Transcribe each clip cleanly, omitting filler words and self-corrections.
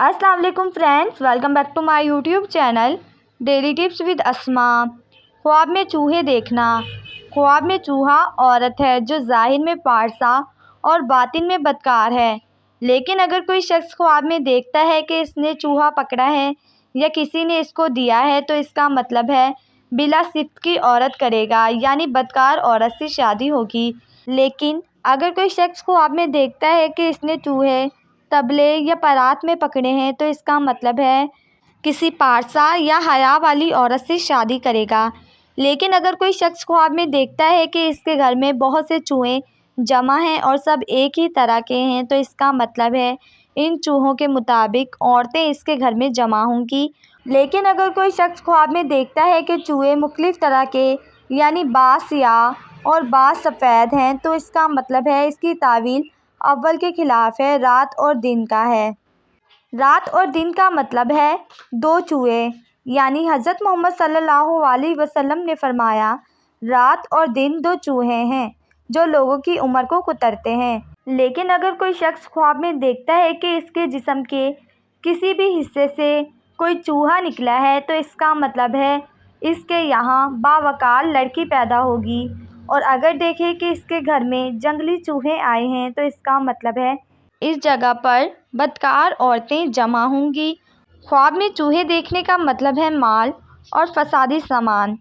السلام علیکم friends, welcome back to my YouTube channel daily tips with Asma. خواب میں چوہے دیکھنا۔ خواب میں چوہا عورت ہے جو ظاہر میں پارسا اور باطن میں بدکار ہے، لیکن اگر کوئی شخص خواب میں دیکھتا ہے کہ اس نے چوہا پکڑا ہے یا کسی نے اس کو دیا ہے تو اس کا مطلب ہے بلا صفت کی عورت کرے گا، یعنی بدکار عورت سے شادی ہوگی۔ لیکن اگر کوئی شخص خواب میں دیکھتا ہے کہ اس نے چوہے طبلے یا پرات میں پکڑے ہیں تو اس کا مطلب ہے کسی پارسا یا حیا والی عورت سے شادی کرے گا۔ لیکن اگر کوئی شخص خواب میں دیکھتا ہے کہ اس کے گھر میں بہت سے چوہے جمع ہیں اور سب ایک ہی طرح کے ہیں تو اس کا مطلب ہے ان چوہوں کے مطابق عورتیں اس کے گھر میں جمع ہوں گی۔ لیکن اگر کوئی شخص خواب میں دیکھتا ہے کہ چوہے مختلف طرح کے یعنی بعض سیاہ اور بعض سفید ہیں تو اس کا مطلب ہے اس کی تعویل اول کے خلاف ہے، رات اور دن کا ہے۔ رات اور دن کا مطلب ہے دو چوہے، یعنی حضرت محمد صلی اللہ علیہ وسلم نے فرمایا رات اور دن دو چوہے ہیں جو لوگوں کی عمر کو کترتے ہیں۔ لیکن اگر کوئی شخص خواب میں دیکھتا ہے کہ اس کے جسم کے کسی بھی حصے سے کوئی چوہا نکلا ہے تو اس کا مطلب ہے اس کے یہاں باوقار لڑکی پیدا ہوگی، اور اگر دیکھے کہ اس کے گھر میں جنگلی چوہے آئے ہیں تو اس کا مطلب ہے اس جگہ پر بدکار عورتیں جمع ہوں گی۔ خواب میں چوہے دیکھنے کا مطلب ہے مال اور فسادی سامان۔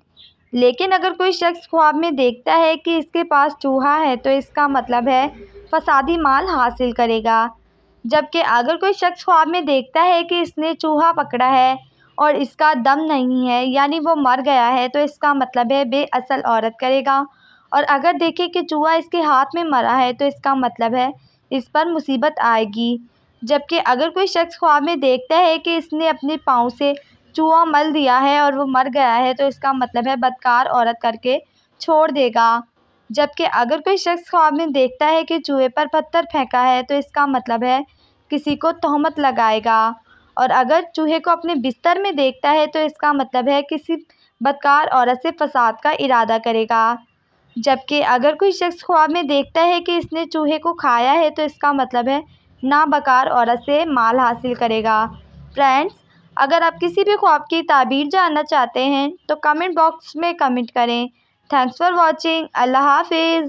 لیکن اگر کوئی شخص خواب میں دیکھتا ہے کہ اس کے پاس چوہا ہے تو اس کا مطلب ہے فسادی مال حاصل کرے گا۔ جبکہ اگر کوئی شخص خواب میں دیکھتا ہے کہ اس نے چوہا پکڑا ہے اور اس کا دم نہیں ہے یعنی وہ مر گیا ہے تو اس کا مطلب ہے بے اصل عورت کرے گا، اور اگر دیکھے کہ چوہا اس کے ہاتھ میں مرا ہے تو اس کا مطلب ہے اس پر مصیبت آئے گی۔ جبکہ اگر کوئی شخص خواب میں دیکھتا ہے کہ اس نے اپنے پاؤں سے چوہا مل دیا ہے اور وہ مر گیا ہے تو اس کا مطلب ہے بدکار عورت کر کے چھوڑ دے گا۔ جبکہ اگر کوئی شخص خواب میں دیکھتا ہے کہ چوہے پر پتھر پھینکا ہے تو اس کا مطلب ہے کسی کو تہمت لگائے گا، اور اگر چوہے کو اپنے بستر میں دیکھتا ہے تو اس کا مطلب ہے کسی بدکار عورت سے فساد کا ارادہ کرے گا۔ جبکہ اگر کوئی شخص خواب میں دیکھتا ہے کہ اس نے چوہے کو کھایا ہے تو اس کا مطلب ہے نابکار عورت سے مال حاصل کرے گا۔ فرینڈس، اگر آپ کسی بھی خواب کی تعبیر جاننا چاہتے ہیں تو کمنٹ باکس میں کمنٹ کریں۔ Thanks for watching. اللہ حافظ۔